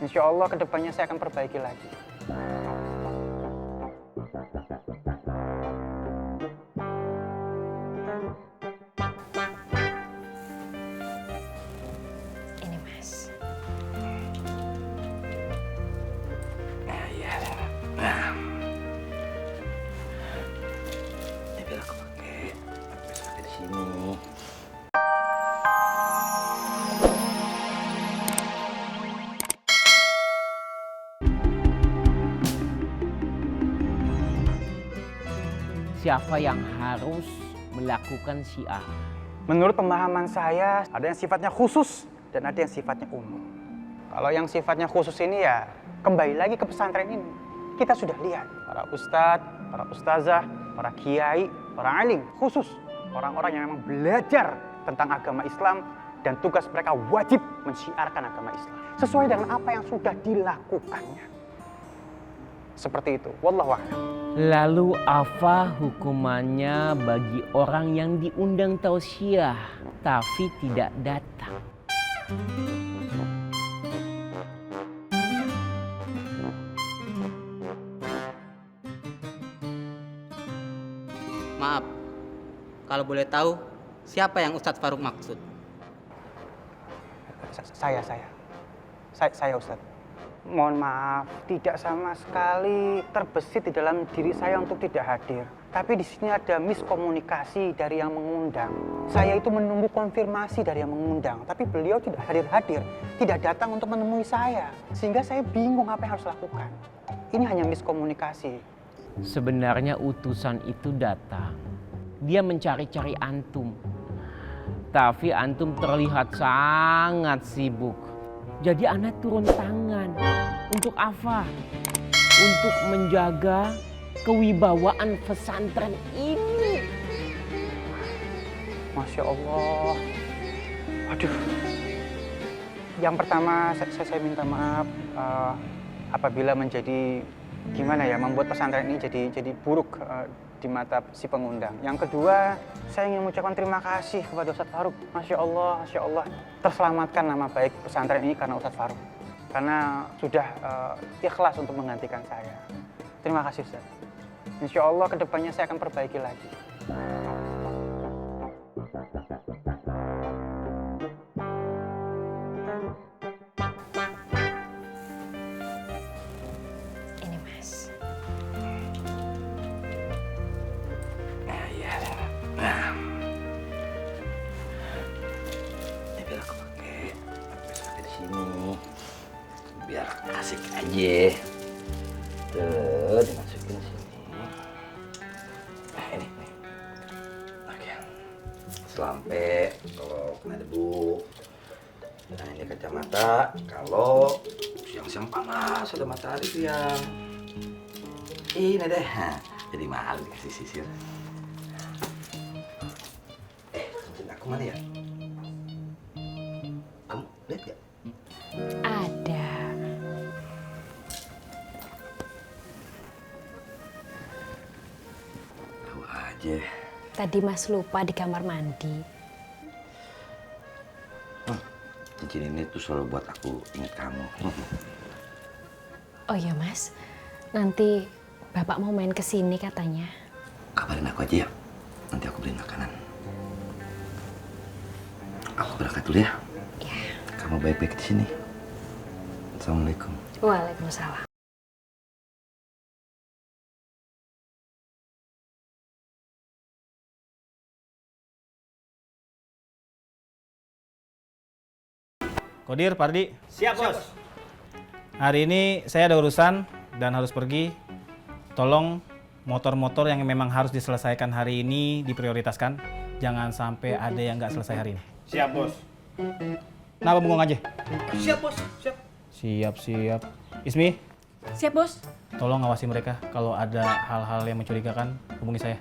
Insya Allah kedepannya saya akan perbaiki lagi. Ini Mas. Iya. Nah. Ini biar aku pakai. Bisa pakai di sini. Siapa yang harus melakukan syiar? Menurut pemahaman saya, ada yang sifatnya khusus dan ada yang sifatnya umum. Kalau yang sifatnya khusus ini ya kembali lagi ke pesantren ini. Kita sudah lihat para ustadz, para ustazah, para kiai, para alim khusus. Orang-orang yang memang belajar tentang agama Islam dan tugas mereka wajib mensyiarkan agama Islam. Sesuai dengan apa yang sudah dilakukannya. Seperti itu. Wallahu a'lam. Lalu apa hukumannya bagi orang yang diundang tausiah tapi tidak datang? Maaf, kalau boleh tahu, siapa yang Ustadz Faruk maksud? Saya Ustadz. Mohon maaf, tidak sama sekali terbesit di dalam diri saya untuk tidak hadir. Tapi di sini ada miskomunikasi dari yang mengundang. Saya itu menunggu konfirmasi dari yang mengundang, tapi beliau tidak hadir-hadir, tidak datang untuk menemui saya. Sehingga saya bingung apa yang harus lakukan. Ini hanya miskomunikasi. Sebenarnya utusan itu datang. Dia mencari-cari antum. Tapi antum terlihat sangat sibuk. Jadi anak turun tangan. Untuk apa? Untuk menjaga kewibawaan pesantren ini. Masya Allah. Aduh. Yang pertama saya minta maaf apabila menjadi gimana ya, membuat pesantren ini jadi buruk di mata si pengundang. Yang kedua, saya ingin mengucapkan terima kasih kepada Ustadz Faruk. Masya Allah, terselamatkan nama baik pesantren ini karena Ustadz Faruk. Karena sudah ikhlas untuk menggantikan saya. Terima kasih Ustadz. Insya Allah kedepannya saya akan perbaiki lagi. Ini Mas. Iya. Nah. Ini biar aku pakai. Bisa pakai di sini. Biar asik aja. Tuh, dimasukin sini. Nah, ini. Oke. Selampe kalau kena debu. Nah, ini kacamata kalau siang-siang panas ada matahari siang. Ini deh. Jadi mahal dikasih sisir. Cincin aku mana ya? Kamu lihat gak? Ada. Tahu aja. Tadi Mas lupa di kamar mandi. Cincin ini tuh selalu buat aku ingat kamu. Oh iya Mas, nanti Bapak mau main ke sini katanya. Kabarin aku aja ya. Nanti aku beliin makanan. Aku berangkat dulu ya. Ya. Kamu baik-baik di sini. Assalamualaikum. Waalaikumsalam. Kodir, Pardi. Siap, Bos. Hari ini saya ada urusan dan harus pergi. Tolong motor-motor yang memang harus diselesaikan hari ini diprioritaskan. Jangan sampai ada yang nggak selesai hari ini. Siap, Bos. Kenapa bengong aja? Siap, Bos. Siap. Siap. Ismi, Siap Bos. tolong ngawasi mereka. Kalau ada hal-hal yang mencurigakan, hubungi saya.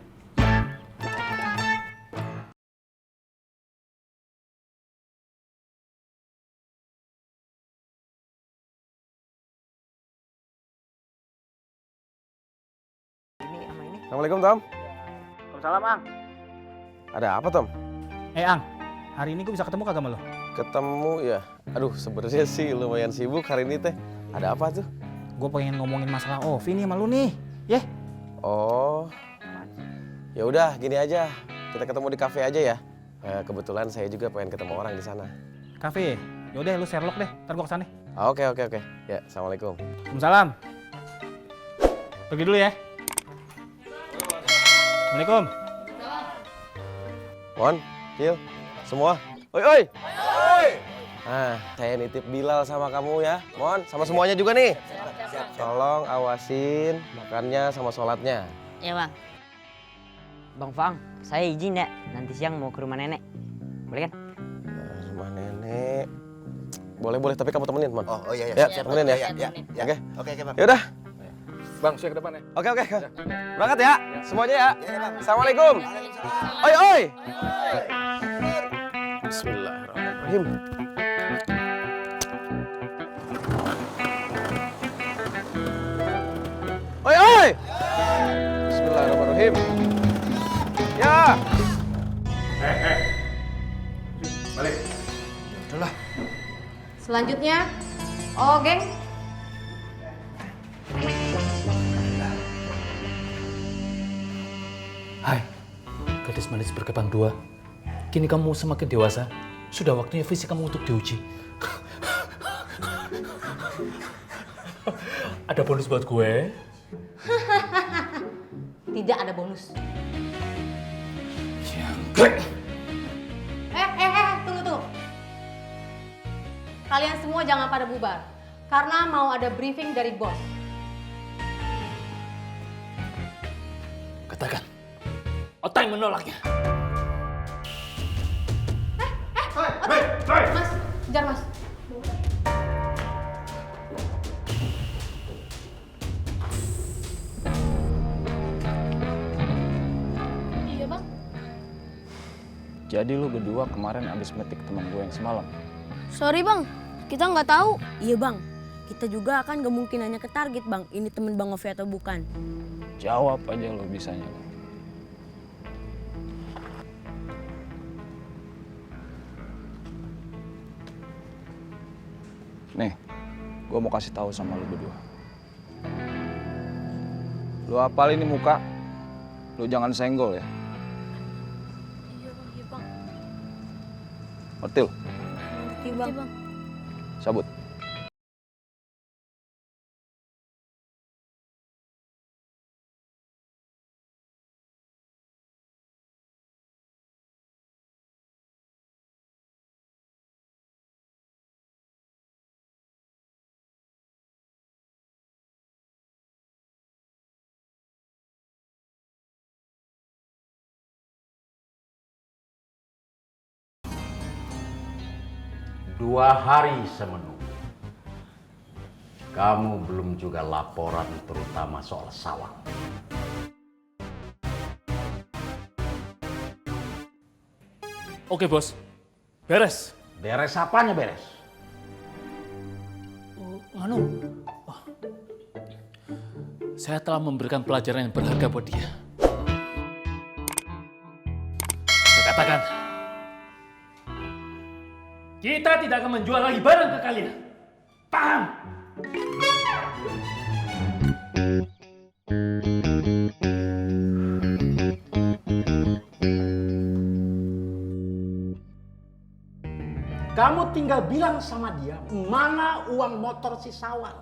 Assalamualaikum, Tom. Waalaikumsalam, Ang. Ada apa, Tom? Ang, hari ini gue bisa ketemu kagak sama lo? Ketemu ya. Aduh, sebenarnya sih lumayan sibuk hari ini teh. Ada apa tuh? Gue pengen ngomongin masalah Ovi nih sama lu nih. Yeh. Oh, ya udah gini aja. Kita ketemu di kafe aja ya. Kebetulan saya juga pengen ketemu orang di sana. Kafe. Yaudah lu Sherlock deh. Ntar gue kesana. Oke. Ya, assalamualaikum. Waalaikumsalam. Pergi dulu ya. Assalamualaikum. Mon, Cil, semua. Oi. Nah, saya nitip Bilal sama kamu ya. Mon, sama semuanya juga nih. Tolong awasin makannya sama sholatnya. Ya bang. Bang Fang, saya izin ya. Nanti siang mau ke rumah nenek. Boleh kan? Rumah nenek. Boleh, tapi kamu temenin, Mon. Oh iya. Ya, Siap. temenin ya. Ya. Oke. Oke, Bang. Yaudah. Bang, saya ke depan ya. Oke. Berangkat ya, semuanya ya. Assalamualaikum. Oi. Bismillahirrahmanirrahim. Oi. Bismillahirrahmanirrahim. Ya. Selanjutnya, geng. Hai, gadis manis berkepang dua. Kini kamu semakin dewasa. Sudah waktunya fisik kamu untuk diuji. Ada bonus buat gue. Tidak ada bonus. Jangkrik. Tunggu. Kalian semua jangan pada bubar. Karena mau ada briefing dari bos. Katakan, Otang menolaknya. Mas, kejar mas. Iya bang. Jadi lu berdua kemarin abis metik teman gue yang semalam. Sorry bang, kita nggak tahu. Iya bang, kita juga kan gak mungkin hanya ke target bang. Ini temen bang Ovi atau bukan? Jawab aja lu bisanya. Nih, gue mau kasih tahu sama lu berdua. Lu hafal ini muka, lu jangan senggol ya. Iya bang. Ngerti lu? Ngerti bang. Cabut. Dua hari saya menunggu. Kamu belum juga laporan terutama soal sawah. Oke bos, beres. Beres apanya beres? Saya telah memberikan pelajaran yang berharga buat dia. Saya katakan, kita tidak akan menjual lagi barang ke kalian. Paham? Kamu tinggal bilang sama dia mana uang motor si Sawal.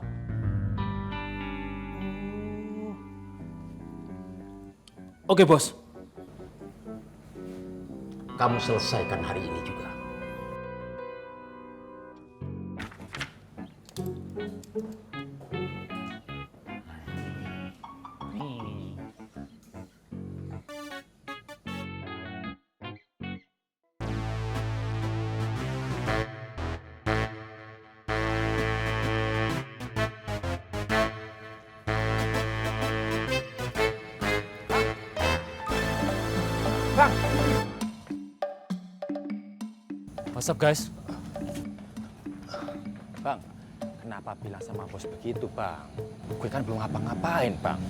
Oke bos. Kamu selesaikan hari ini juga. What's up guys? Bang, kenapa bilang sama bos begitu, Bang? Gue kan belum ngapa-ngapain, Bang.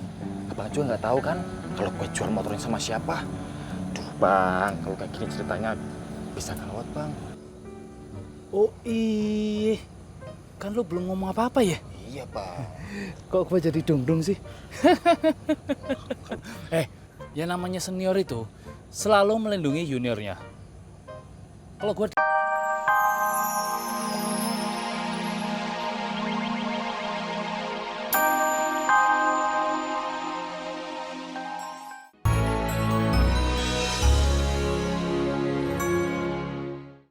Abang juga nggak tahu kan kalau gue jual motornya sama siapa. Duh, Bang, kalau kayak gini ceritanya bisa gawat, Bang. Oh iya, kan lu belum ngomong apa-apa ya? Iya, Bang. Kok gue jadi dong sih? Yang namanya senior itu selalu melindungi juniornya. Kalau gue